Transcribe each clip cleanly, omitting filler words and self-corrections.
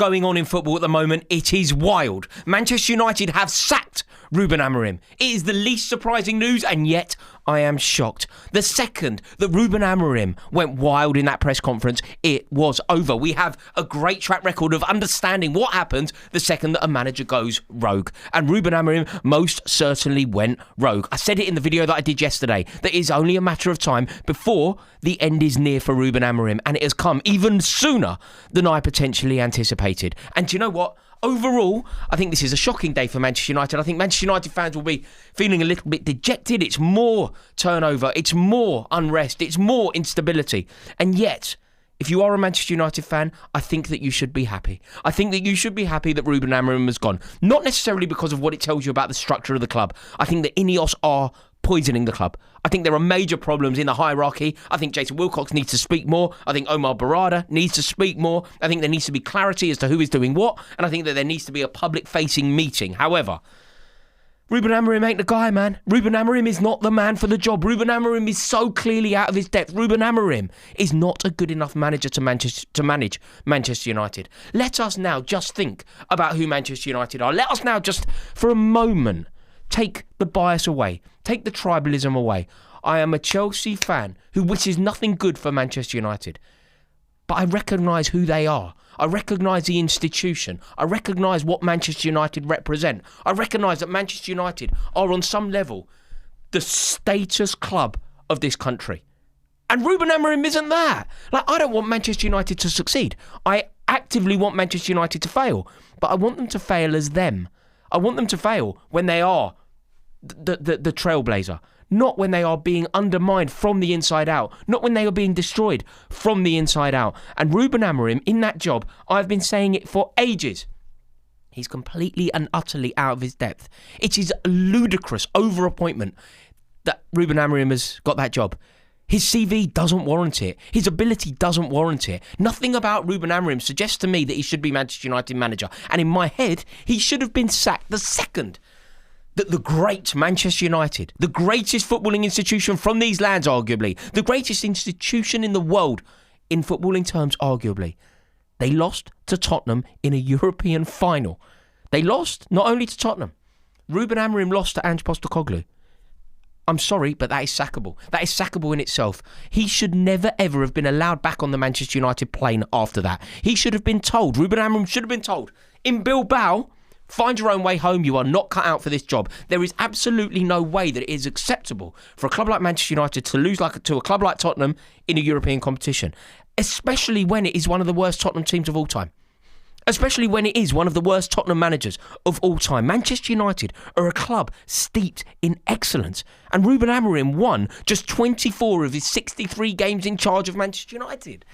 going on in football at the moment. It is wild. Manchester United have sacked Ruben Amorim. It is the least surprising news, and yet I am shocked. The second that Ruben Amorim went wild in that press conference, it was over. We have a great track record of understanding what happens the second that a manager goes rogue. And Ruben Amorim most certainly went rogue. I said it in the video that I did yesterday, that it is only a matter of time before the end is near for Ruben Amorim, and it has come even sooner than I potentially anticipated. And do you know what? Overall, I think this is a shocking day for Manchester United. I think Manchester United fans will be feeling a little bit dejected. It's more turnover. It's more unrest. It's more instability. And yet, if you are a Manchester United fan, I think that you should be happy. I think that you should be happy that Ruben Amorim has gone. Not necessarily because of what it tells you about the structure of the club. I think that Ineos are poisoning the club. I think there are major problems in the hierarchy. I think Jason Wilcox needs to speak more. I think Omar Barada needs to speak more. I think there needs to be clarity as to who is doing what. And I think that there needs to be a public-facing meeting. However, Ruben Amorim ain't the guy, man. Ruben Amorim is not the man for the job. Ruben Amorim is so clearly out of his depth. Ruben Amorim is not a good enough manager to manage Manchester United. Let us now just think about who Manchester United are. Let us now just, for a moment, take the bias away. Take the tribalism away. I am a Chelsea fan who wishes nothing good for Manchester United. But I recognise who they are. I recognise the institution. I recognise what Manchester United represent. I recognise that Manchester United are on some level the status club of this country. And Ruben Amorim isn't that. I don't want Manchester United to succeed. I actively want Manchester United to fail. But I want them to fail as them. I want them to fail when they are the trailblazer, not when they are being undermined from the inside out, not when they are being destroyed from the inside out. And Ruben Amorim, in that job, I've been saying it for ages, he's completely and utterly out of his depth. It is a ludicrous over-appointment that Ruben Amorim has got that job. His CV doesn't warrant it. His ability doesn't warrant it. Nothing about Ruben Amorim suggests to me that he should be Manchester United manager. And in my head, he should have been sacked the second that the great Manchester United, the greatest footballing institution from these lands, arguably, the greatest institution in the world in footballing terms, arguably, they lost to Tottenham in a European final. They lost not only to Tottenham. Ruben Amorim lost to Ange Postecoglou. I'm sorry, but that is sackable. That is sackable in itself. He should never, ever have been allowed back on the Manchester United plane after that. He should have been told, Ruben Amorim should have been told, in Bilbao, find your own way home. You are not cut out for this job. There is absolutely no way that it is acceptable for a club like Manchester United to lose to a club like Tottenham in a European competition, especially when it is one of the worst Tottenham teams of all time. Especially when it is one of the worst Tottenham managers of all time. Manchester United are a club steeped in excellence. And Ruben Amorim won just 24 of his 63 games in charge of Manchester United.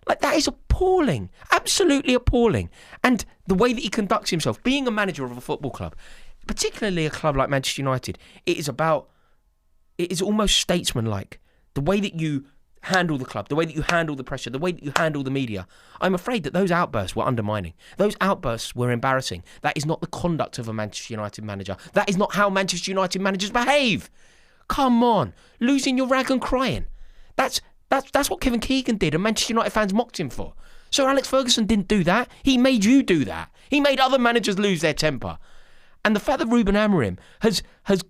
That is appalling. Absolutely appalling. And the way that he conducts himself, being a manager of a football club, particularly a club like Manchester United, it is almost statesmanlike. The way that you handle the club, the way that you handle the pressure, the way that you handle the media. I'm afraid that those outbursts were undermining. Those outbursts were embarrassing. That is not the conduct of a Manchester United manager. That is not how Manchester United managers behave. Come on. Losing your rag and crying. That's what Kevin Keegan did, and Manchester United fans mocked him for. Sir Alex Ferguson didn't do that. He made you do that. He made other managers lose their temper. And the fact that Ruben Amorim has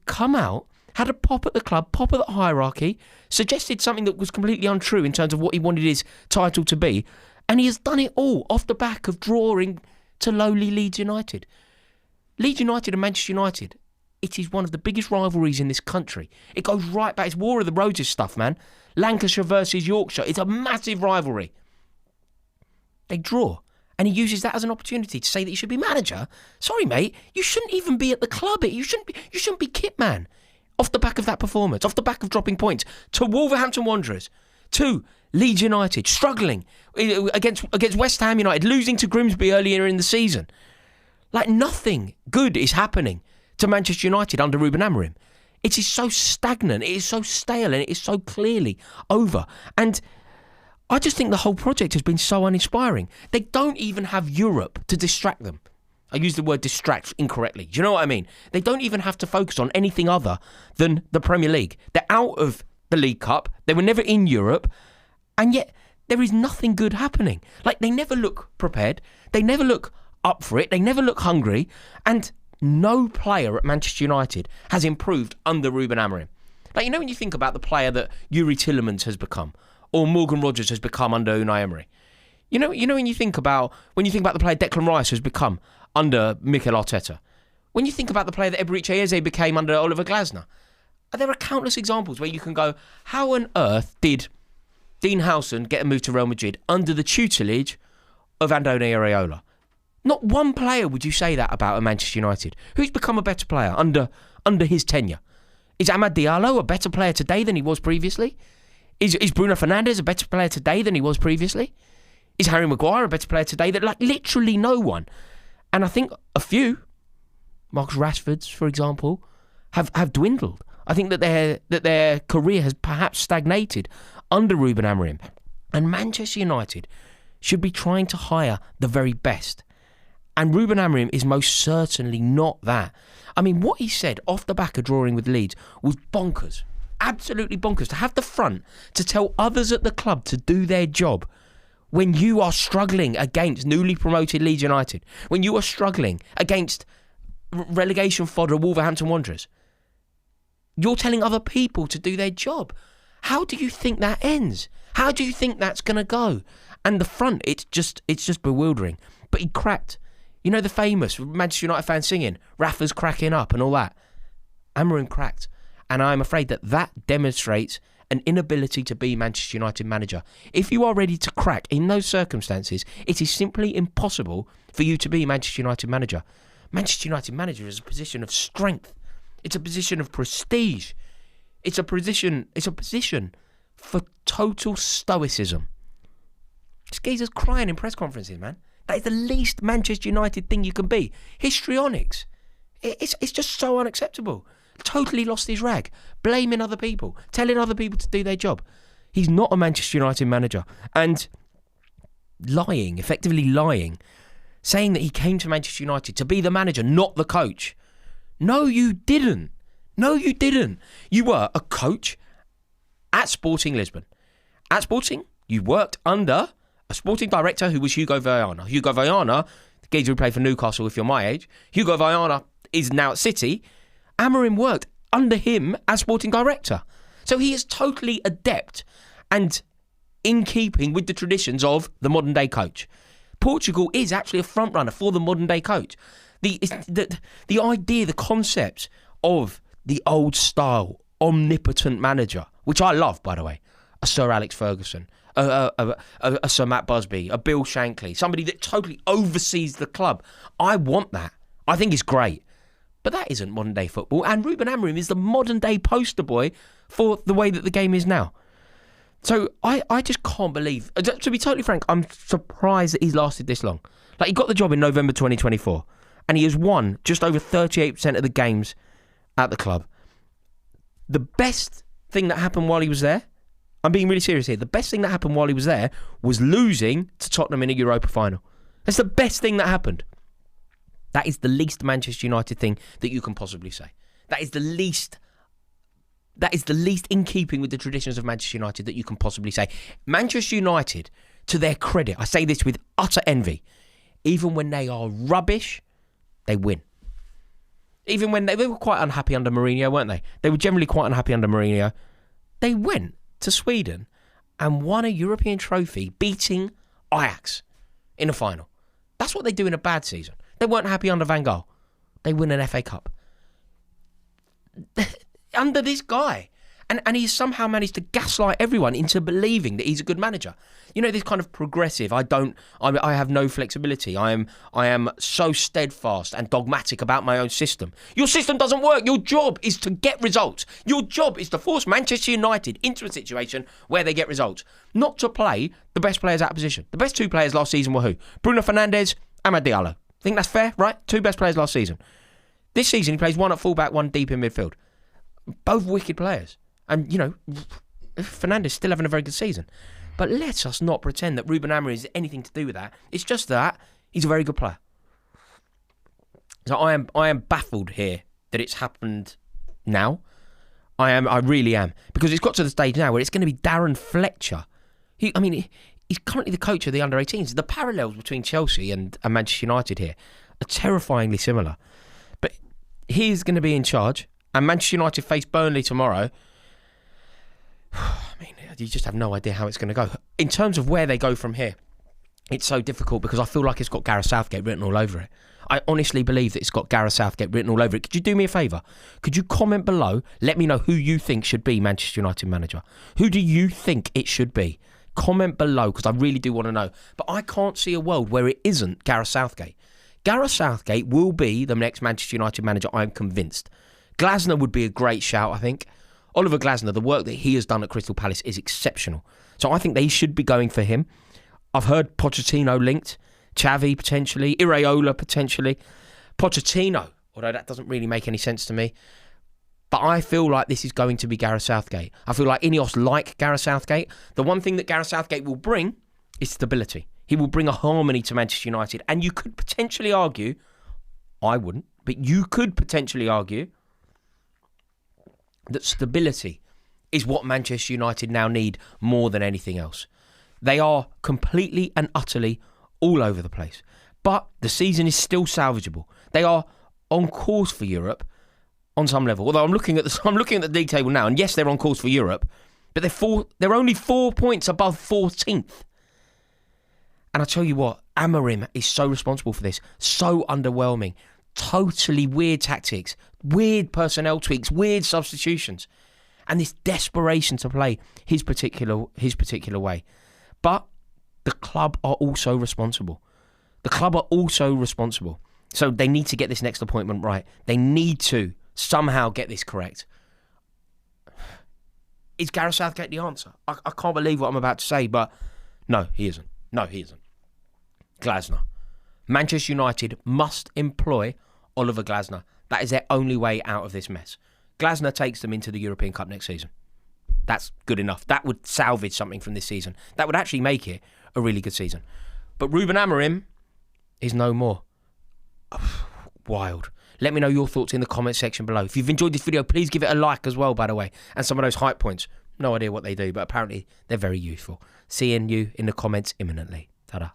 come out, had a pop at the club, pop at the hierarchy, suggested something that was completely untrue in terms of what he wanted his title to be, and he has done it all off the back of drawing to lowly Leeds United. Leeds United and Manchester United, it is one of the biggest rivalries in this country. It goes right back. It's War of the Roses stuff, man. Lancashire versus Yorkshire. It's a massive rivalry. They draw. And he uses that as an opportunity to say that he should be manager. Sorry, mate. You shouldn't even be at the club. You shouldn't be kit man. Off the back of that performance, off the back of dropping points to Wolverhampton Wanderers, to Leeds United, struggling against West Ham United, losing to Grimsby earlier in the season. Nothing good is happening to Manchester United under Ruben Amorim. It is so stagnant, it is so stale, and it is so clearly over. And I just think the whole project has been so uninspiring. They don't even have Europe to distract them. I used the word distract incorrectly. Do you know what I mean? They don't even have to focus on anything other than the Premier League. They're out of the League Cup. They were never in Europe. And yet there is nothing good happening. Like, they never look prepared. They never look up for it. They never look hungry. And no player at Manchester United has improved under Ruben Amorim. Like, when you think about the player that Yuri Tillemans has become, or Morgan Rogers has become under Unai Emery. When you think about the player Declan Rice has become under Mikel Arteta. When you think about the player that Eberechi Eze became under Oliver Glasner. There are countless examples where you can go, how on earth did Dean Howson get a move to Real Madrid under the tutelage of Andoni Areola? Not one player would you say that about at Manchester United. Who's become a better player under his tenure? Is Amad Diallo a better player today than he was previously? Is Bruno Fernandes a better player today than he was previously? Is Harry Maguire a better player today than, literally no one? And I think a few, Marcus Rashford's, for example, have dwindled. I think that their career has perhaps stagnated under Ruben Amorim. And Manchester United should be trying to hire the very best. And Ruben Amorim is most certainly not that. I mean, what he said off the back of drawing with Leeds was bonkers. Absolutely bonkers. To have the front to tell others at the club to do their job when you are struggling against newly promoted Leeds United, when you are struggling against relegation fodder Wolverhampton Wanderers. You're telling other people to do their job. How do you think that ends? How do you think that's going to go? And the front, it's just bewildering. But he cracked. The famous Manchester United fan singing, Rafa's cracking up and all that. Amorim cracked. And I'm afraid that demonstrates an inability to be Manchester United manager. If you are ready to crack in those circumstances, it is simply impossible for you to be Manchester United manager. Manchester United manager is a position of strength. It's a position of prestige. It's a position for total stoicism. This geezer's crying in press conferences, man. That is the least Manchester United thing you can be. Histrionics. It's just so unacceptable. Totally lost his rag. Blaming other people. Telling other people to do their job. He's not a Manchester United manager. And effectively lying, saying that he came to Manchester United to be the manager, not the coach. No, you didn't. You were a coach at Sporting Lisbon. At Sporting, you worked under a sporting director who was Hugo Viana. Hugo Viana, the geezer who played for Newcastle if you're my age, Hugo Viana is now at City. Amorim worked under him as sporting director. So he is totally adept and in keeping with the traditions of the modern day coach. Portugal is actually a front runner for the modern day coach. The idea, the concept of the old style omnipotent manager, which I love, by the way, a Sir Alex Ferguson, a Sir Matt Busby, a Bill Shankly, somebody that totally oversees the club. I want that. I think it's great. But that isn't modern day football. And Ruben Amorim is the modern day poster boy for the way that the game is now. So I just can't believe, to be totally frank, I'm surprised that he's lasted this long. Like, he got the job in November 2024 and he has won just over 38% of the games at the club. The best thing that happened while he was there, I'm being really serious here, the best thing that happened while he was there was losing to Tottenham in a Europa final. That's the best thing that happened. That is the least Manchester United thing that you can possibly say. That is the least in keeping with the traditions of Manchester United that you can possibly say. Manchester United, to their credit, I say this with utter envy, even when they are rubbish, they win. Even when they were quite unhappy under Mourinho, weren't they? They were generally quite unhappy under Mourinho. They went to Sweden and won a European trophy, beating Ajax in a final. That's what they do in a bad season. They weren't happy under Van Gaal. They win an FA Cup. Under this guy. And he's somehow managed to gaslight everyone into believing that he's a good manager. You know, this kind of progressive, I have no flexibility. I am so steadfast and dogmatic about my own system. Your system doesn't work. Your job is to get results. Your job is to force Manchester United into a situation where they get results. Not to play the best players out of position. The best two players last season were who? Bruno Fernandes, Amad Diallo. Think that's fair, right? Two best players last season. This season he plays one at fullback, one deep in midfield. Both wicked players. And, you know, Fernandes still having a very good season. But let us not pretend that Ruben Amorim has anything to do with that. It's just that he's a very good player. So I am baffled here that it's happened now. I really am. Because it's got to the stage now where it's going to be Darren Fletcher. He's currently the coach of the under-18s. The parallels between Chelsea and Manchester United here are terrifyingly similar. But he's going to be in charge, and Manchester United face Burnley tomorrow. I mean, you just have no idea how it's going to go. In terms of where they go from here, it's so difficult because I feel like it's got Gareth Southgate written all over it. I honestly believe that it's got Gareth Southgate written all over it. Could you do me a favour? Could you comment below? Let me know who you think should be Manchester United manager. Who do you think it should be? Comment below because I really do want to know. But I can't see a world where it isn't Gareth Southgate. Gareth Southgate will be the next Manchester United manager, I'm convinced. Glasner would be a great shout, I think. Oliver Glasner, the work that he has done at Crystal Palace is exceptional. So I think they should be going for him. I've heard Pochettino linked. Xavi potentially, Iraola potentially, Pochettino, although that doesn't really make any sense to me. But I feel like this is going to be Gareth Southgate. I feel like Ineos like Gareth Southgate. The one thing that Gareth Southgate will bring is stability. He will bring a harmony to Manchester United. And you could potentially argue, I wouldn't, but you could potentially argue that stability is what Manchester United now need more than anything else. They are completely and utterly all over the place. But the season is still salvageable. They are on course for Europe on some level. Although I'm looking at the league table now, and yes, they're on course for Europe, but they're only 4 points above 14th. And I tell you what, Amorim is so responsible for this. So underwhelming. Totally weird tactics, weird personnel tweaks, weird substitutions, and this desperation to play his particular way. But the club are also responsible. So they need to get this next appointment right. They need to somehow get this correct. Is Gareth Southgate the answer? I can't believe what I'm about to say, but no, he isn't. Glasner. Manchester United must employ Oliver Glasner. That is their only way out of this mess. Glasner takes them into the European Cup next season. That's good enough. That would salvage something from this season. That would actually make it a really good season. But Ruben Amorim is no more. Wild. Let me know your thoughts in the comment section below. If you've enjoyed this video, please give it a like as well, by the way. And some of those hype points. No idea what they do, but apparently they're very useful. Seeing you in the comments imminently. Ta-da.